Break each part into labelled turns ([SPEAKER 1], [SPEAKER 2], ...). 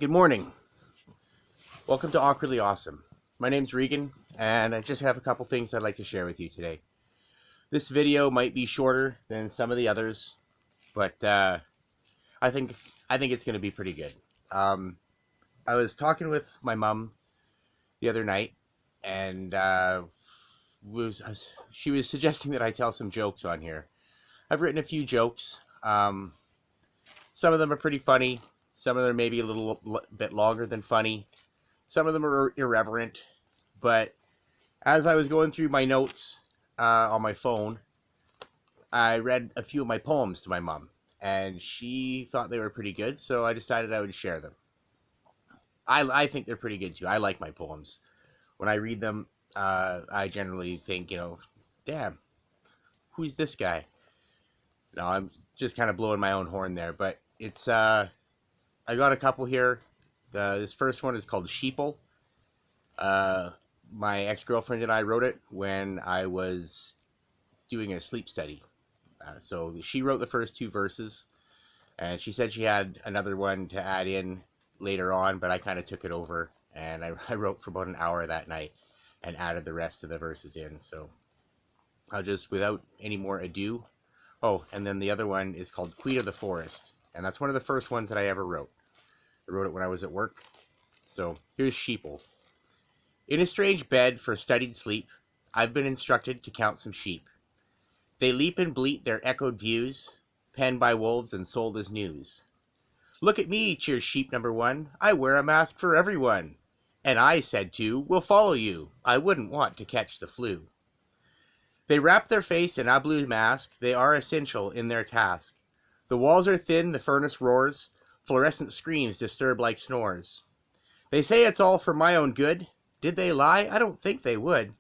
[SPEAKER 1] Good morning. Welcome to Awkwardly Awesome. My name's Regan, and I just have a couple things I'd like to share with you today. This video might be shorter than some of the others, but I think it's going to be pretty good. I was talking with my mom the other night, and she was suggesting that I tell some jokes on here. I've written a few jokes. Some of them are pretty funny. Some of them maybe a little bit longer than funny. Some of them are irreverent, but as I was going through my notes on my phone, I read a few of my poems to my mom, and she thought they were pretty good, so I decided I would share them. I think they're pretty good too. I like my poems. When I read them, I generally think, damn, who's this guy? No, I'm just kind of blowing my own horn there, but it's I got a couple here. This first one is called Sheeple. My ex-girlfriend and I wrote it when I was doing a sleep study. So she wrote the first two verses, and she said she had another one to add in later on, but I kind of took it over, and I wrote for about an hour that night and added the rest of the verses in. So I'll just, without any more ado. Oh, and then the other one is called Queen of the Forest, and that's one of the first ones that I ever wrote. I wrote it when I was at work. So here's Sheeple. In a strange bed for studied sleep, I've been instructed to count some sheep. They leap and bleat their echoed views, penned by wolves and sold as news. Look at me, cheers sheep number one. I wear a mask for everyone. And I, said two, will follow you. I wouldn't want to catch the flu. They wrap their face in a blue mask. They are essential in their task. The walls are thin, the furnace roars. Fluorescent screams disturb like snores. They say it's all for my own good. Did they lie? I don't think they would.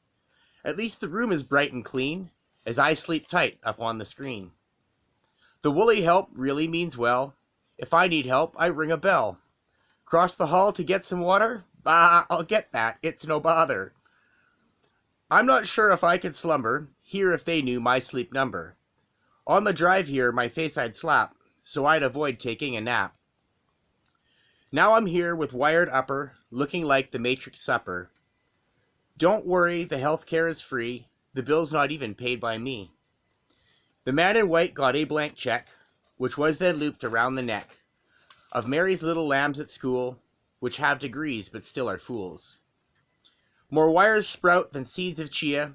[SPEAKER 1] At least the room is bright and clean, as I sleep tight up on the screen. The woolly help really means well. If I need help, I ring a bell. Cross the hall to get some water? Bah, I'll get that. It's no bother. I'm not sure if I could slumber, here if they knew my sleep number. On the drive here, my face I'd slap, so I'd avoid taking a nap. Now I'm here with wired upper, looking like the Matrix supper. Don't worry, the health care is free. The bill's not even paid by me. The man in white got a blank check, which was then looped around the neck of Mary's little lambs at school, which have degrees but still are fools. More wires sprout than seeds of chia,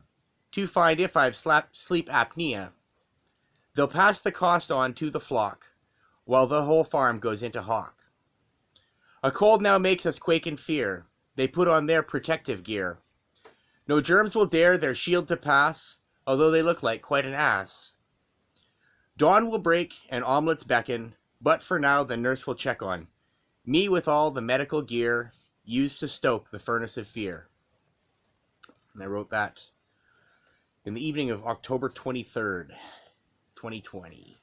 [SPEAKER 1] to find if I've sleep apnea. They'll pass the cost on to the flock, while the whole farm goes into hawk. A cold now makes us quake in fear. They put on their protective gear. No germs will dare their shield to pass, although they look like quite an ass. Dawn will break and omelets beckon, but for now the nurse will check on me with all the medical gear used to stoke the furnace of fear. And I wrote that in the evening of October 23rd, 2020.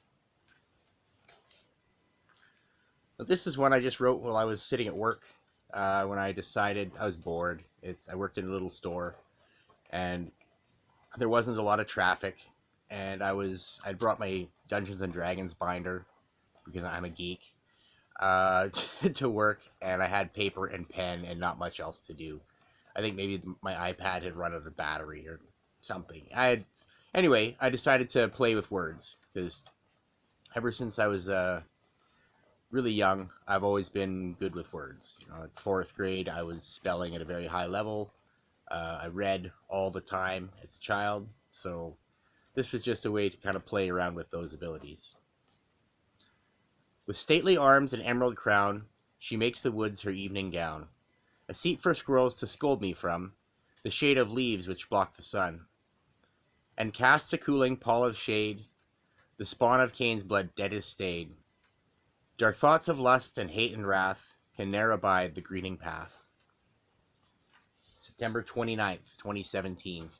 [SPEAKER 1] But this is one I just wrote while I was sitting at work. When I decided I was bored. I worked in a little store, and there wasn't a lot of traffic. And I'd brought my Dungeons and Dragons binder because I'm a geek to work, and I had paper and pen and not much else to do. I think maybe my iPad had run out of battery or something. Anyway, I decided to play with words because ever since I was really young, I've always been good with words. At 4th grade, I was spelling at a very high level. I read all the time as a child, so this was just a way to kind of play around with those abilities. With stately arms and emerald crown, she makes the woods her evening gown, a seat for squirrels to scold me from, the shade of leaves which block the sun, and casts a cooling pall of shade, the spawn of Cain's blood dead is stayed. Dark thoughts of lust and hate and wrath can ne'er abide the greening path. September 29th, 2017.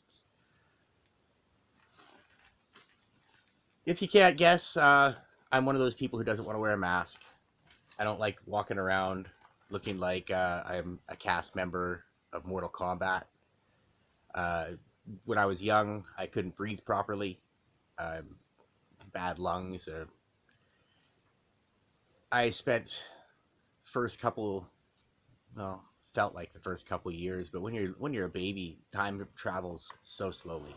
[SPEAKER 1] If you can't guess, I'm one of those people who doesn't want to wear a mask. I don't like walking around looking like I'm a cast member of Mortal Kombat. When I was young, I couldn't breathe properly. Bad lungs. I spent first couple well, felt like the first couple of years, but when you're a baby, time travels so slowly.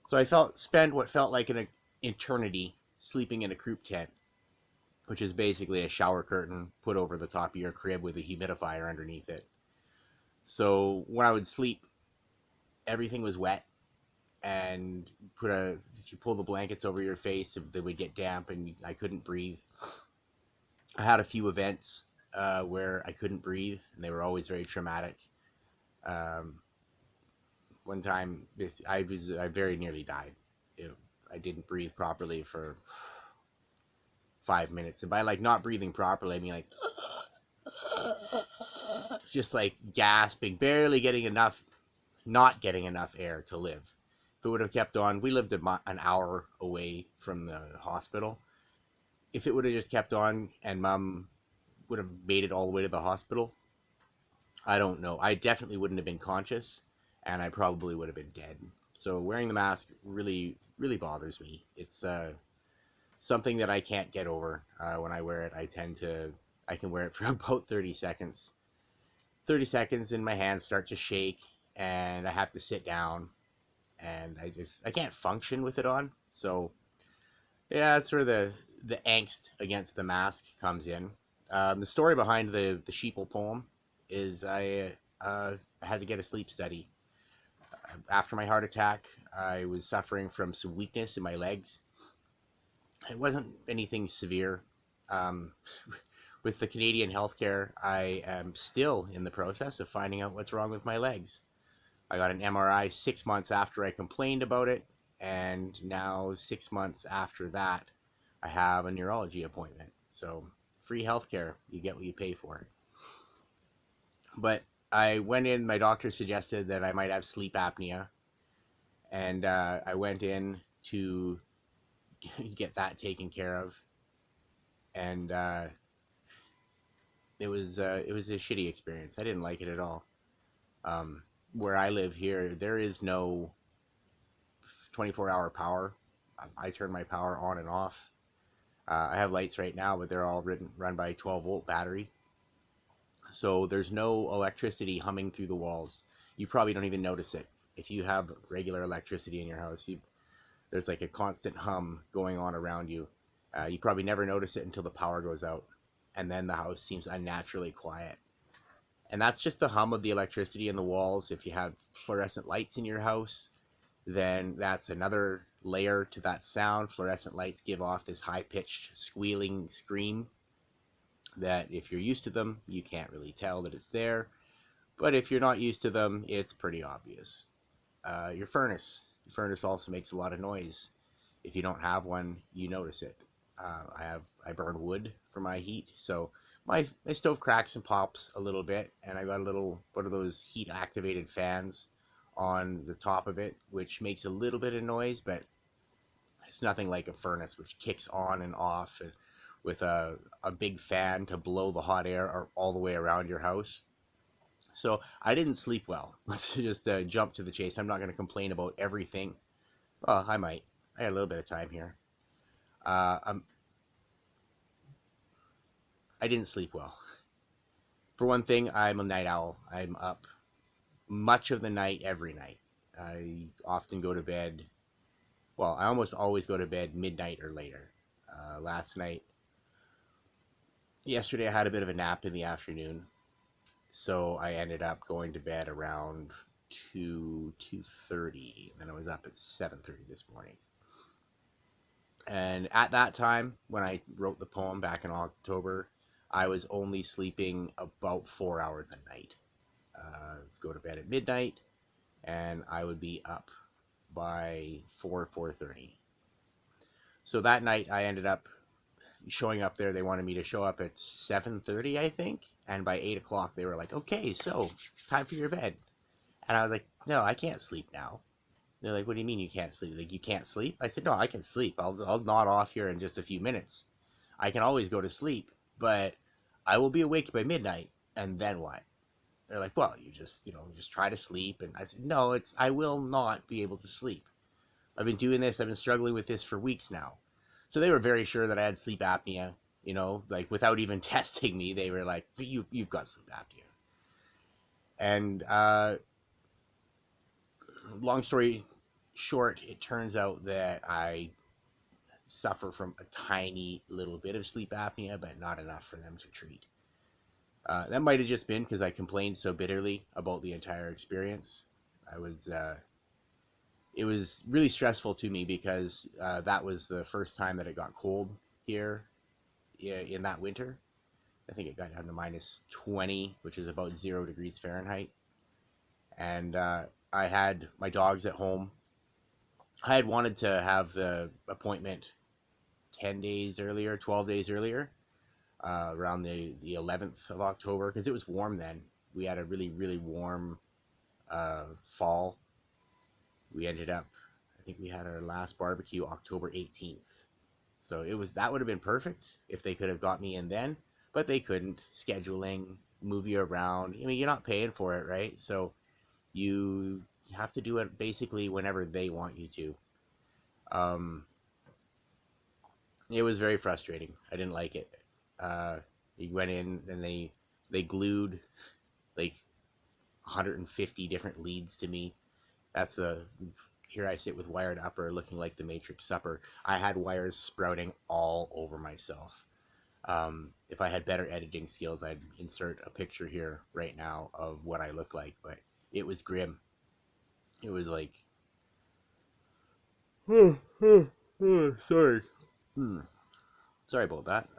[SPEAKER 1] So I spent what felt like an eternity sleeping in a croup tent, which is basically a shower curtain put over the top of your crib with a humidifier underneath it. So when I would sleep, everything was wet, and if you pull the blankets over your face, they would get damp, and I couldn't breathe. I had a few events where I couldn't breathe, and they were always very traumatic. Um, One time, I very nearly died. I didn't breathe properly for 5 minutes, and by like not breathing properly, I mean like just like gasping, barely getting enough, not getting enough air to live. If it would have kept on, we lived an hour away from the hospital. If it would have just kept on, and Mom would have made it all the way to the hospital, I don't know. I definitely wouldn't have been conscious, and I probably would have been dead. So wearing the mask really, really bothers me. It's something that I can't get over. When I wear it, I can wear it for about 30 seconds. 30 seconds and my hands start to shake, and I have to sit down, and I can't function with it on. So yeah, that's where the angst against the mask comes in. The story behind the sheeple poem is I had to get a sleep study. After my heart attack, I was suffering from some weakness in my legs. It wasn't anything severe. Um, with the Canadian healthcare, I am still in the process of finding out what's wrong with my legs. I got an MRI 6 months after I complained about it, and now 6 months after that, I have a neurology appointment. So free healthcare, you get what you pay for. But I went in. My doctor suggested that I might have sleep apnea, and I went in to get that taken care of, and it was a shitty experience. I didn't like it at all. Um, where I live here, there is no 24-hour power. I turn my power on and off. I have lights right now, but they're all run by a 12-volt battery. So there's no electricity humming through the walls. You probably don't even notice it. If you have regular electricity in your house, there's like a constant hum going on around you. You probably never notice it until the power goes out, and then the house seems unnaturally quiet. And that's just the hum of the electricity in the walls. If you have fluorescent lights in your house, then that's another layer to that sound. Fluorescent lights give off this high-pitched squealing scream that if you're used to them, you can't really tell that it's there. But if you're not used to them, it's pretty obvious. Your furnace also makes a lot of noise. If you don't have one, you notice it. I burn wood for my heat, so my stove cracks and pops a little bit, and I got a little one of those heat activated fans on the top of it, which makes a little bit of noise, but it's nothing like a furnace, which kicks on and off and with a big fan to blow the hot air all the way around your house. So I didn't sleep well. Let's just jump to the chase. I'm not going to complain about everything. Well, I might. I had a little bit of time here. Uh, I'm, I didn't sleep well. For one thing, I'm a night owl. I'm up much of the night, every night. I often go to bed. Well, I almost always go to bed midnight or later. Yesterday I had a bit of a nap in the afternoon, so I ended up going to bed around 2:30, and then I was up at 7:30 this morning. And at that time, when I wrote the poem back in October, I was only sleeping about 4 hours a night. Go to bed at midnight, and I would be up by 4:30. So that night, I ended up showing up there. They wanted me to show up at 7:30, I think, and by 8 o'clock, they were like, "Okay, so time for your bed." And I was like, "No, I can't sleep now." They're like, "What do you mean you can't sleep?" Like, you can't sleep? I said, "No, I can sleep. I'll nod off here in just a few minutes. I can always go to sleep, but I will be awake by midnight, and then what?" They're like, "Well, just try to sleep." And I said, "No, I will not be able to sleep. I've been doing this. I've been struggling with this for weeks now." So they were very sure that I had sleep apnea, like without even testing me. They were like, "You've got sleep apnea." And long story short, it turns out that I suffer from a tiny little bit of sleep apnea, but not enough for them to treat. That might have just been because I complained so bitterly about the entire experience. I was It was really stressful to me because that was the first time that it got cold here in that winter. I think it got down to -20, which is about 0 degrees Fahrenheit. And I had my dogs at home. I had wanted to have the appointment 10 days earlier, 12 days earlier, around the 11th of October, because it was warm then. We had a really, really warm fall. We ended up, I think we had our last barbecue October 18th. So that would have been perfect if they could have got me in then, but they couldn't. Scheduling, move you around. I mean, you're not paying for it, right? So you have to do it basically whenever they want you to. Um, it was very frustrating. I didn't like it. We went in and they glued like 150 different leads to me. That's the Here I sit with wired upper, looking like the Matrix Supper. I had wires sprouting all over myself. If I had better editing skills, I'd insert a picture here right now of what I look like, but it was grim. It was like, sorry. Sorry about that.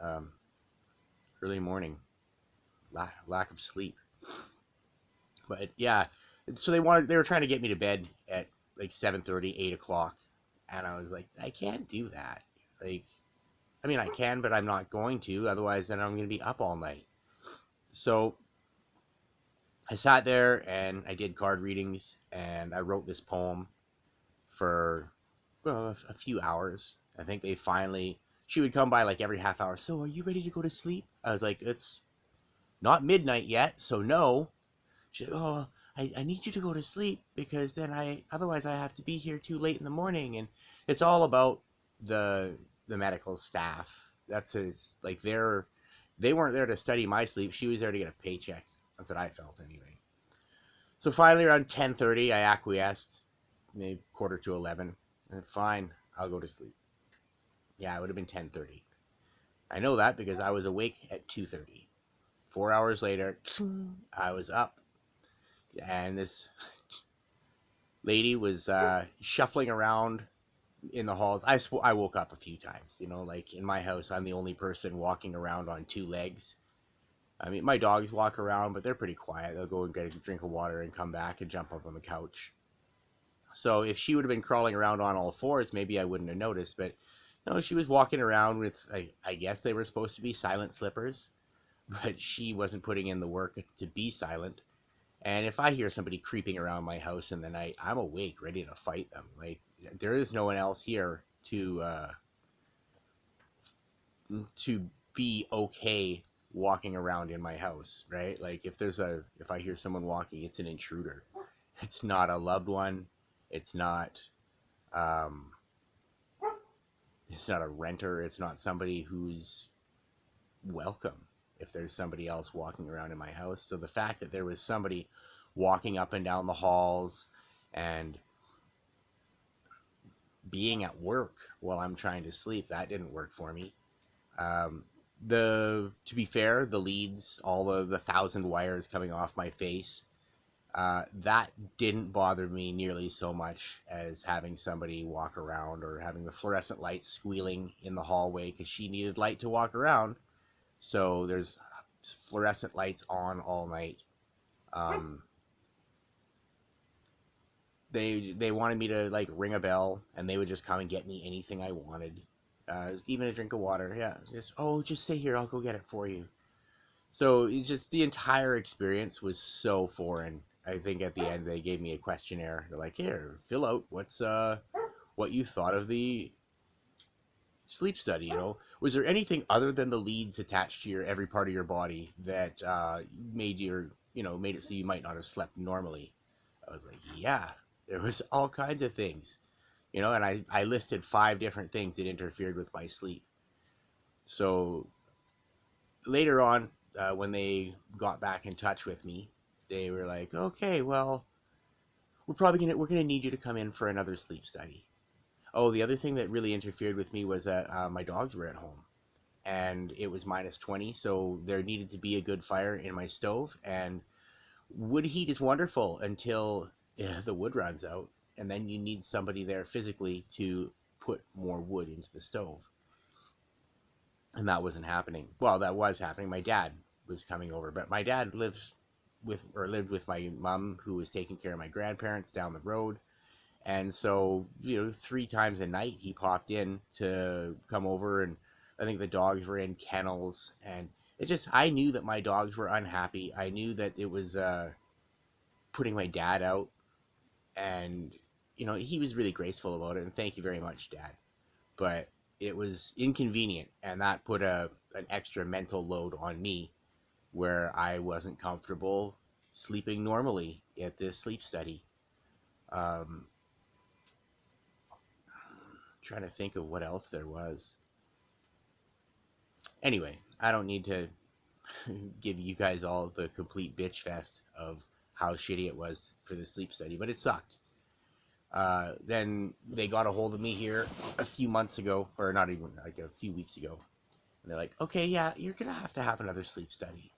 [SPEAKER 1] Early morning, lack of sleep. But yeah, so they were trying to get me to bed at like 7:30, 8 o'clock, and I was like, I can't do that. Like, I mean, I can, but I'm not going to. Otherwise, then I'm going to be up all night. So I sat there and I did card readings, and I wrote this poem for a few hours. I think she would come by like every half hour. So, are you ready to go to sleep? I was like, it's not midnight yet, so no. She said, oh, I need you to go to sleep because otherwise I have to be here too late in the morning. And it's all about the medical staff. Like they weren't there to study my sleep. She was there to get a paycheck. That's what I felt anyway. So finally around 10:30, I acquiesced, maybe 10:45. And fine, I'll go to sleep. Yeah, it would have been 10:30. I know that because I was awake at 2:30. 4 hours later, I was up, and this lady was shuffling around in the halls. I woke up a few times. Like in my house, I'm the only person walking around on two legs. I mean, my dogs walk around, but they're pretty quiet. They'll go and get a drink of water and come back and jump up on the couch. So if she would have been crawling around on all fours, maybe I wouldn't have noticed. But she was walking around with, I guess they were supposed to be silent slippers, but she wasn't putting in the work to be silent. And if I hear somebody creeping around my house in the night, I'm awake, ready to fight them. Like, there is no one else here to be okay walking around in my house, right? Like, if I hear someone walking, it's an intruder. It's not a loved one. It's not a renter. It's not somebody who's welcome if there's somebody else walking around in my house. So the fact that there was somebody walking up and down the halls and being at work while I'm trying to sleep, that didn't work for me. To be fair, the leads, all the 1,000 wires coming off my face, that didn't bother me nearly so much as having somebody walk around or having the fluorescent lights squealing in the hallway because she needed light to walk around. So there's fluorescent lights on all night. They wanted me to like ring a bell, and they would just come and get me anything I wanted, even a drink of water. Yeah, just stay here. I'll go get it for you. So it's just the entire experience was so foreign. I think at the end they gave me a questionnaire. They're like, here, fill out what you thought of the sleep study. Was there anything other than the leads attached to every part of your body that made it so you might not have slept normally? I was like, yeah, there was all kinds of things, and I listed 5 different things that interfered with my sleep. So later on, when they got back in touch with me, they were like, okay, well, we're gonna need you to come in for another sleep study. Oh, the other thing that really interfered with me was that my dogs were at home, and it was -20, so there needed to be a good fire in my stove. And wood heat is wonderful until the wood runs out, and then you need somebody there physically to put more wood into the stove. And that wasn't happening. Well, that was happening. My dad was coming over, but my dad lived with my mom, who was taking care of my grandparents down the road. And so, 3 times a night he popped in to come over, and I think the dogs were in kennels, and I knew that my dogs were unhappy. I knew that it was putting my dad out, and he was really graceful about it, and thank you very much, Dad. But it was inconvenient, and that put an extra mental load on me, where I wasn't comfortable sleeping normally at this sleep study. Um, Trying to think of what else there was. Anyway, I don't need to give you guys all the complete bitch fest of how shitty it was for the sleep study, but it sucked. Then they got a hold of me here a few months ago, or not even, like a few weeks ago. And they're like, okay, yeah, you're going to have another sleep study.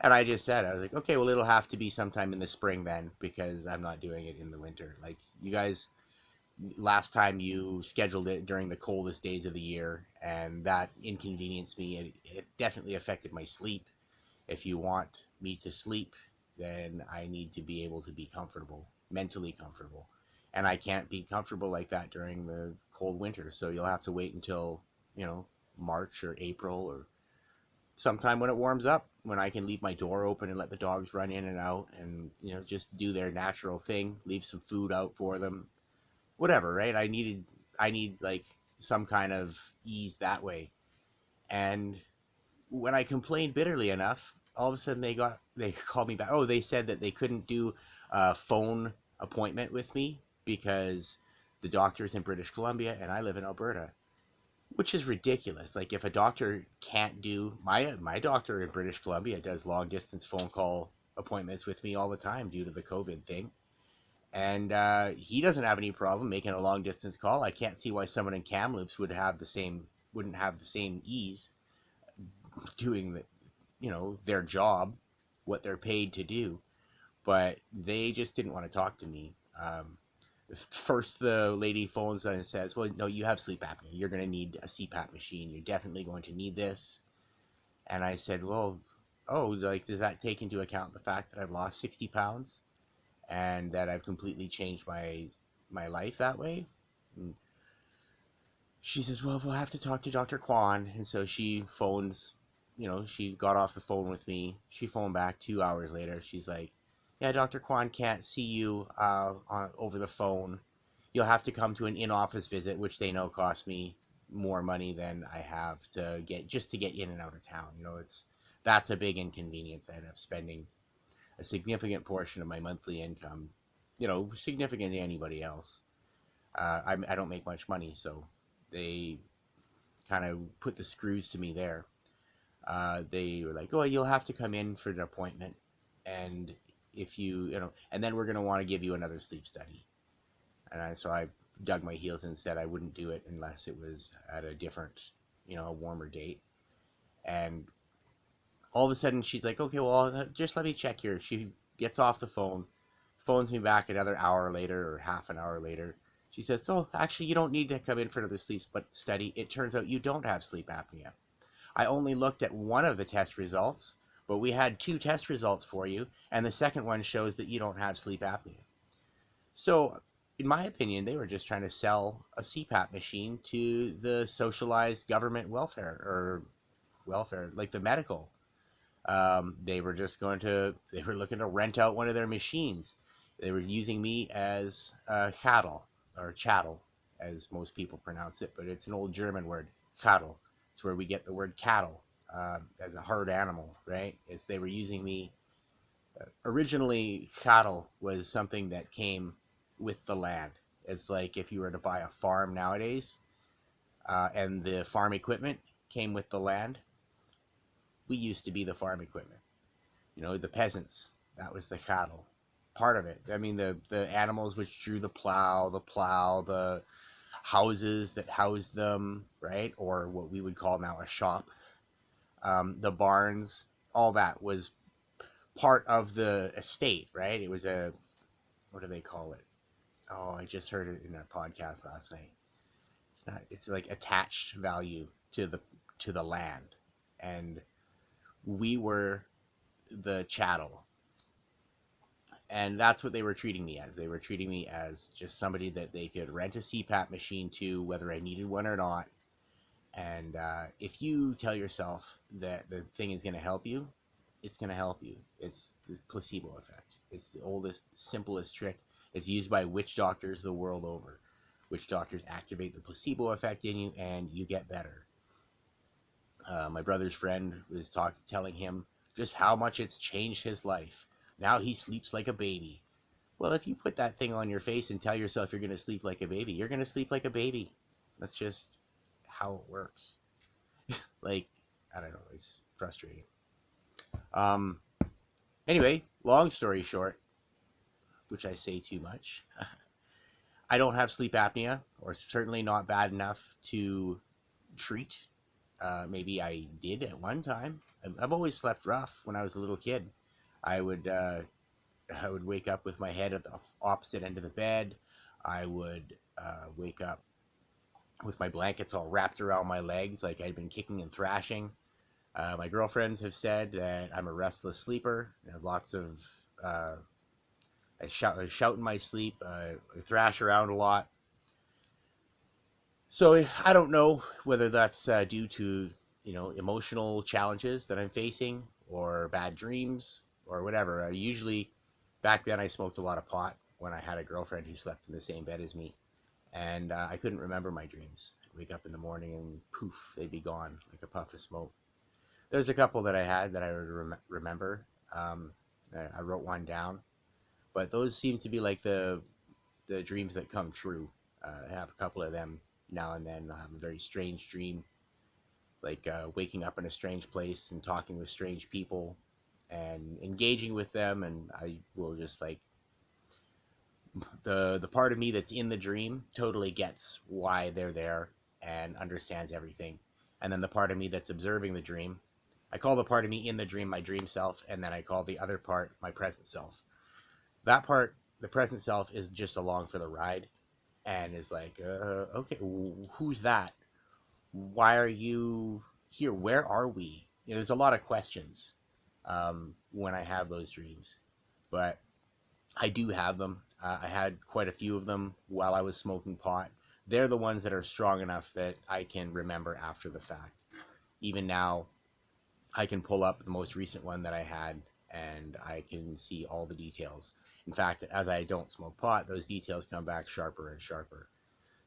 [SPEAKER 1] And I just said, I was like, okay, well, it'll have to be sometime in the spring then, because I'm not doing it in the winter. Like, you guys, last time you scheduled it during the coldest days of the year, and that inconvenienced me. It definitely affected my sleep. If you want me to sleep, then I need to be able to be comfortable, mentally comfortable. And I can't be comfortable like that during the cold winter. So you'll have to wait until, March or April, or sometime when it warms up, when I can leave my door open and let the dogs run in and out, and, just do their natural thing, leave some food out for them, whatever, right? I need like some kind of ease that way. And when I complained bitterly enough, all of a sudden they called me back. Oh, they said that they couldn't do a phone appointment with me because the doctor's in British Columbia and I live in Alberta, which is ridiculous. Like, if a doctor can't do, my doctor in British Columbia does long distance phone call appointments with me all the time due to the COVID thing. And he doesn't have any problem making a long distance call. I can't see why someone in Kamloops wouldn't have the same ease doing their job, what they're paid to do. But they just didn't want to talk to me. First, the lady phones and says, well, no, you have sleep apnea. You're going to need a CPAP machine. You're definitely going to need this. And I said, well, oh, like, does that take into account the fact that I've lost 60 pounds and that I've completely changed my life that way? And she says, well, we'll have to talk to Dr. Kwan. And so she phones, she got off the phone with me. She phoned back 2 hours later. She's like, yeah, Dr. Kwan can't see you over the phone. You'll have to come to an in-office visit, which they know costs me more money than I have to get in and out of town. That's a big inconvenience. I end up spending a significant portion of my monthly income, significant to anybody else. I don't make much money, so they kind of put the screws to me there. They were like, oh, you'll have to come in for an appointment, and if and then we're going to want to give you another sleep study. And so I dug my heels and said I wouldn't do it unless it was at a different, a warmer date. And all of a sudden she's like, okay, well, just let me check here. She gets off the phone, phones me back another hour later or half an hour later. She says, oh, actually, you don't need to come in for another sleep study. It turns out you don't have sleep apnea. I only looked at one of the test results, but we had 2 test results for you, and the second one shows that you don't have sleep apnea. So, in my opinion, they were just trying to sell a CPAP machine to the socialized government welfare, like the medical. They were looking to rent out one of their machines. They were using me as cattle, or chattel, as most people pronounce it, but it's an old German word, cattle. It's where we get the word cattle, as a herd animal, right? They were using me. Originally, cattle was something that came with the land. It's like if you were to buy a farm nowadays, and the farm equipment came with the land. We used to be the farm equipment. The peasants That was the cattle part of it. I mean, the animals which drew the plow, the houses that housed them, right? Or what we would call now a shop, the barns, all that was part of the estate, right? It was a, what do they call it? Oh, I just heard it in a podcast last night. It's not. It's like attached value to the land, and we were the chattel, and that's what they were treating me as. They were treating me as just somebody that they could rent a CPAP machine to, whether I needed one or not. And if you tell yourself that the thing is going to help you, it's going to help you. It's the placebo effect. It's the oldest, simplest trick. It's used by witch doctors the world over. Witch doctors activate the placebo effect in you, and you get better. My brother's friend was telling him just how much it's changed his life. Now he sleeps like a baby. Well, if you put that thing on your face and tell yourself you're going to sleep like a baby, you're going to sleep like a baby. That's just how it works. Like, I don't know, it's frustrating. Um, anyway, long story short, which I say too much, I don't have sleep apnea, or certainly not bad enough to treat. Maybe I did at one time. I've always slept rough when I was a little kid. I would I would wake up with my head at the opposite end of the bed. I would wake up with my blankets all wrapped around my legs like I'd been kicking and thrashing. My girlfriends have said that I'm a restless sleeper. I have lots of I shout in my sleep. I thrash around a lot. So I don't know whether that's due to emotional challenges that I'm facing, or bad dreams, or whatever. Usually, back then I smoked a lot of pot when I had a girlfriend who slept in the same bed as me, and I couldn't remember my dreams. I'd wake up in the morning and poof, they'd be gone like a puff of smoke. There's a couple that I had that I would remember. Um, I wrote one down, but those seem to be like the dreams that come true. I have a couple of them now and then. I have a very strange dream, like waking up in a strange place and talking with strange people and engaging with them, and I will just like the part of me that's in the dream totally gets why they're there and understands everything, and then the part of me that's observing the dream, I call the part of me in the dream my dream self, and then I call the other part my present self. That part, the present self, is just along for the ride and is like, okay, who's that? Why are you here? Where are we? There's a lot of questions when I have those dreams, but I do have them. I had quite a few of them while I was smoking pot. They're the ones that are strong enough that I can remember after the fact. Even now, I can pull up the most recent one that I had, and I can see all the details. In fact, as I don't smoke pot, those details come back sharper and sharper.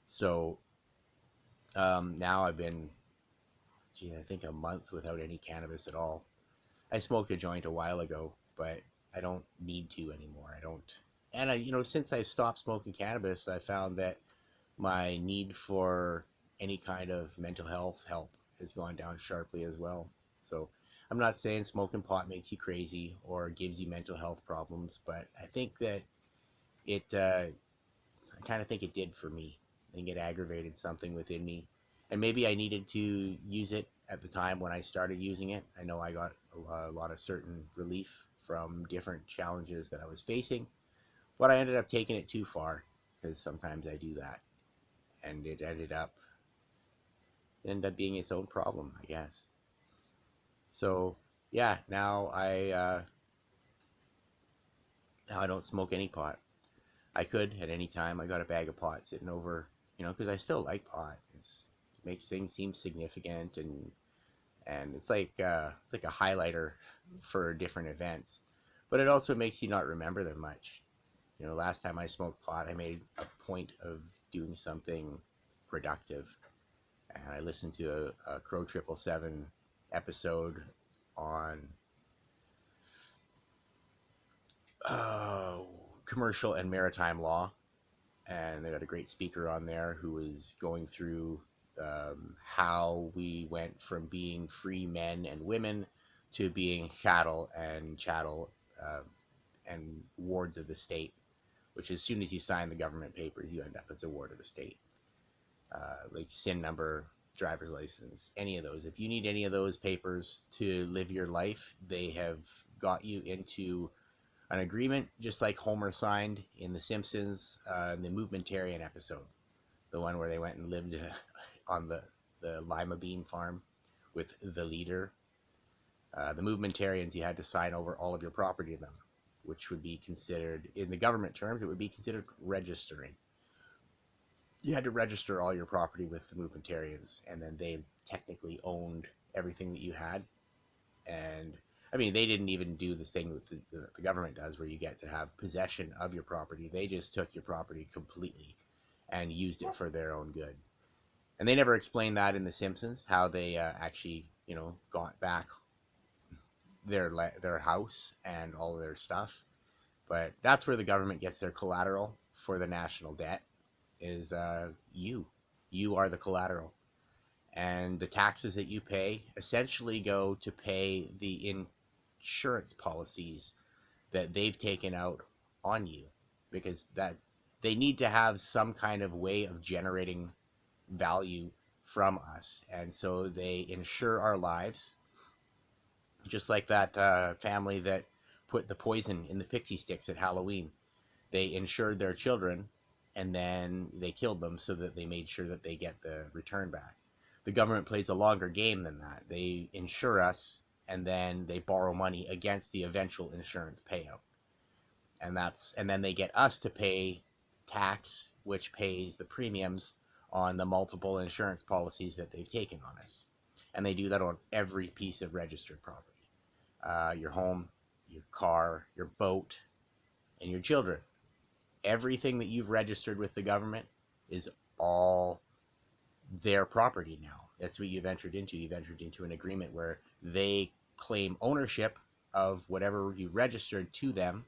[SPEAKER 1] So now I've been, I think a month without any cannabis at all. I smoked a joint a while ago, but I don't need to anymore. I don't. And since I've stopped smoking cannabis, I found that my need for any kind of mental health help has gone down sharply as well. So I'm not saying smoking pot makes you crazy or gives you mental health problems, but I think that it, I kind of think it did for me. I think it aggravated something within me. And maybe I needed to use it at the time when I started using it. I know I got a lot of certain relief from different challenges that I was facing, but I ended up taking it too far, because sometimes I do that. And it ended up being its own problem, I guess. So yeah, now I don't smoke any pot. I could at any time. I got a bag of pot sitting over, because I still like pot. It makes things seem significant, and it's like a highlighter for different events. But it also makes you not remember them much. Last time I smoked pot, I made a point of doing something productive, and I listened to a Crow 777 episode on commercial and maritime law, and they got a great speaker on there who was going through how we went from being free men and women to being cattle and chattel, and wards of the state, which as soon as you sign the government papers, you end up as a ward of the state. Like SIN number, driver's license, any of those. If you need any of those papers to live your life, they have got you into an agreement, just like Homer signed in The Simpsons, the Movementarian episode, the one where they went and lived on the lima bean farm with the leader. The Movementarians, you had to sign over all of your property to them, which would be considered, in the government terms, it would be considered registering. You had to register all your property with the Movementarians, and then they technically owned everything that you had. And I mean, they didn't even do the thing that the government does, where you get to have possession of your property. They just took your property completely and used it for their own good. And they never explained that in The Simpsons, how they actually, got back their house and all of their stuff. But that's where the government gets their collateral for the national debt. Is you are the collateral, and the taxes that you pay essentially go to pay the insurance policies that they've taken out on you, because that they need to have some kind of way of generating value from us, and so they insure our lives, just like that family that put the poison in the pixie sticks at Halloween. They insured their children, and then they killed them so that they made sure that they get the return back. The government plays a longer game than that. They insure us, and then they borrow money against the eventual insurance payout. And then they get us to pay tax, which pays the premiums on the multiple insurance policies that they've taken on us. And they do that on every piece of registered property. Your home, your car, your boat, and your children. Everything that you've registered with the government is all their property now. That's what you've entered into. You've entered into an agreement where they claim ownership of whatever you registered to them.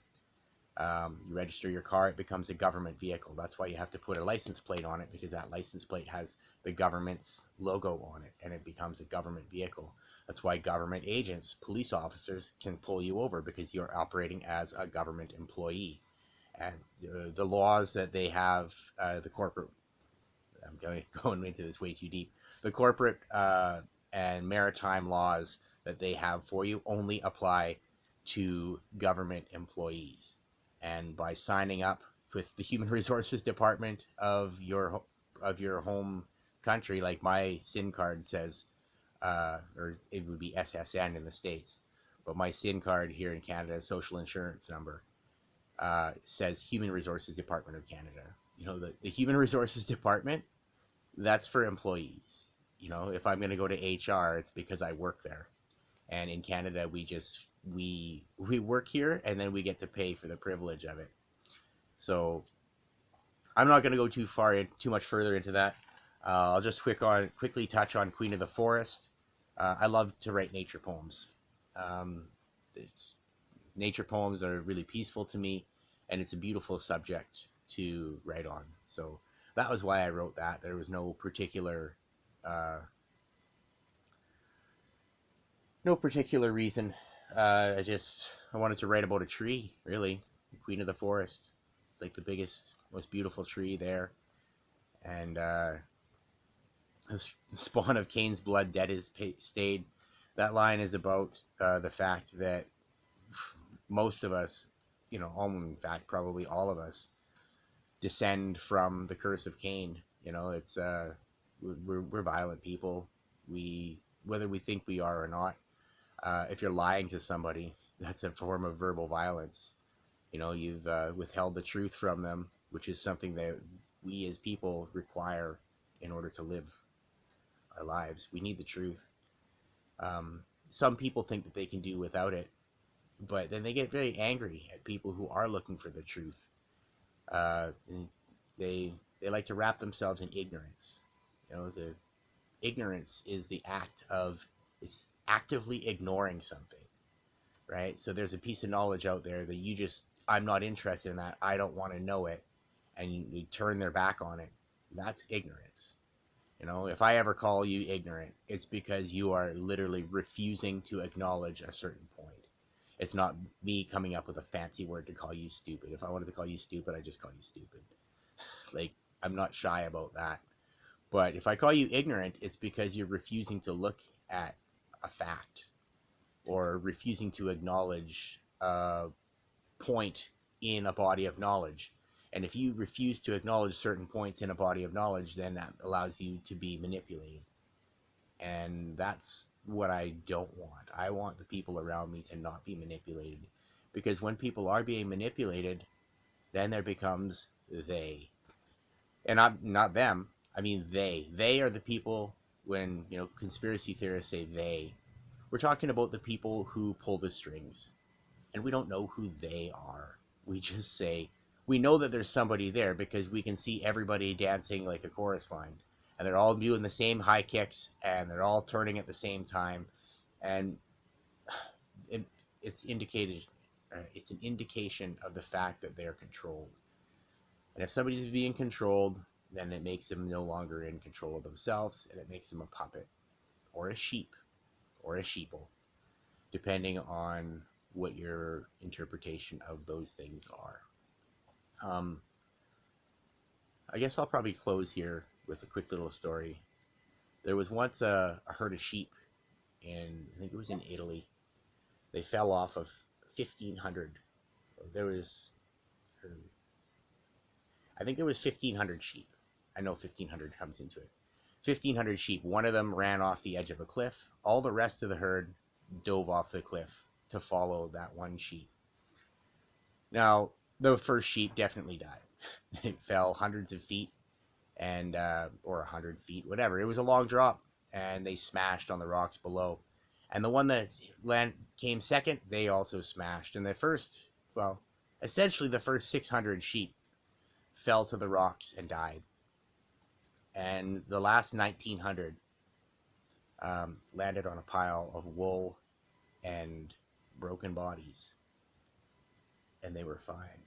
[SPEAKER 1] You register your car, it becomes a government vehicle. That's why you have to put a license plate on it, because that license plate has the government's logo on it, and it becomes a government vehicle. That's why government agents, police officers, can pull you over, because you're operating as a government employee. And the laws that they have, the corporate, I'm going into this way too deep, the corporate and maritime laws that they have for you only apply to government employees. And by signing up with the Human Resources Department of your home country, like my SIN card says, or it would be SSN in the States, but my SIN card here in Canada, social insurance number, says Human Resources Department of Canada. The Human Resources Department, that's for employees. If I'm going to go to HR, it's because I work there. And in Canada, we work here, and then we get to pay for the privilege of it. So I'm not going to go too much further into that. I'll just quickly touch on Queen of the Forest. I love to write nature poems. Nature poems are really peaceful to me, and it's a beautiful subject to write on. So that was why I wrote that. There was no particular reason. I wanted to write about a tree, really. The Queen of the Forest. It's like the biggest, most beautiful tree there. And the spawn of Cain's blood, dead is stayed. That line is about the fact that most of us, in fact, probably all of us, descend from the curse of Cain. It's we're violent people. Whether we think we are or not, if you're lying to somebody, that's a form of verbal violence. You've withheld the truth from them, which is something that we as people require in order to live our lives. We need the truth. Some people think that they can do without it, but then they get very angry at people who are looking for the truth. They like to wrap themselves in ignorance. The ignorance is the act of actively ignoring something, right? So there's a piece of knowledge out there that I'm not interested in that. I don't want to know it, and you turn their back on it. That's ignorance. If I ever call you ignorant, it's because you are literally refusing to acknowledge a certain point. It's not me coming up with a fancy word to call you stupid. If I wanted to call you stupid, I just call you stupid. Like, I'm not shy about that. But if I call you ignorant, it's because you're refusing to look at a fact or refusing to acknowledge a point in a body of knowledge. And if you refuse to acknowledge certain points in a body of knowledge, then that allows you to be manipulated. And that's what I don't want. I want the people around me to not be manipulated. Because when people are being manipulated, then there becomes they. And not them. I mean they. They are the people. When, you know, conspiracy theorists say they, we're talking about the people who pull the strings. And we don't know who they are. We just say, we know that there's somebody there because we can see everybody dancing like a chorus line. And they're all doing the same high kicks, and they're all turning at the same time. And it's indicated, it's an indication of the fact that they're controlled. And if somebody's being controlled, then it makes them no longer in control of themselves, and it makes them a puppet, or a sheep, or a sheeple, depending on what your interpretation of those things are. I guess I'll probably close here with a quick little story. There was once a herd of sheep in, I think it was in Italy. They fell off of 1,500. There was, I think there was 1,500 sheep. I know 1,500 comes into it. 1,500 sheep. One of them ran off the edge of a cliff. All the rest of the herd dove off the cliff to follow that one sheep. Now, the first sheep definitely died. It fell hundreds of feet, and or 100 feet, whatever. It was a long drop, and they smashed on the rocks below. And the one that came second, they also smashed. And the first, well, essentially the first 600 sheep fell to the rocks and died. And the last 1,900 landed on a pile of wool and broken bodies, and they were fine.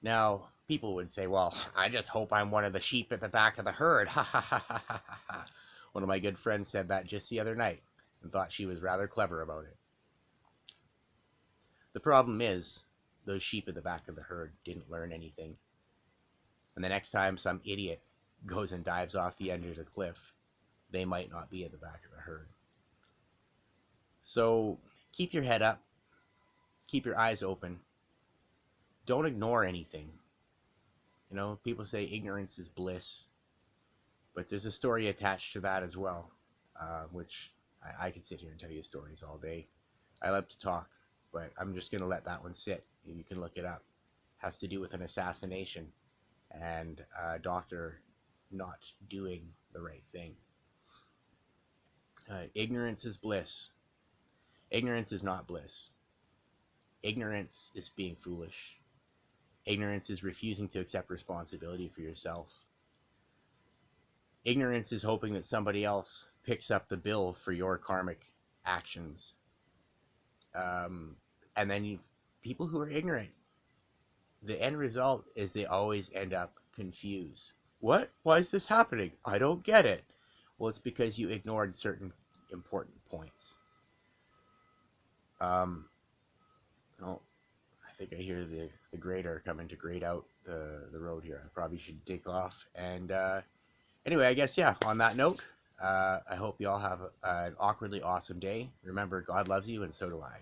[SPEAKER 1] Now, people would say, well, I just hope I'm one of the sheep at the back of the herd. Ha ha ha ha ha ha. One of my good friends said that just the other night and thought she was rather clever about it. The problem is, those sheep at the back of the herd didn't learn anything. And the next time some idiot goes and dives off the edge of the cliff, they might not be at the back of the herd. So keep your head up. Keep your eyes open. Don't ignore anything. You know, people say ignorance is bliss, but there's a story attached to that as well, which I could sit here and tell you stories all day. I love to talk, but I'm just going to let that one sit. You can look it up. It has to do with an assassination and a doctor not doing the right thing. Ignorance is bliss. Ignorance is not bliss. Ignorance is being foolish. Ignorance is refusing to accept responsibility for yourself. Ignorance is hoping that somebody else picks up the bill for your karmic actions. And then people who are ignorant, the end result is they always end up confused. What? Why is this happening? I don't get it. Well, it's because you ignored certain important points. Oh, I think I hear the grader coming to grade out the road here. I probably should take off. And anyway, I guess, yeah, on that note, I hope you all have an awkwardly awesome day. Remember, God loves you, and so do I.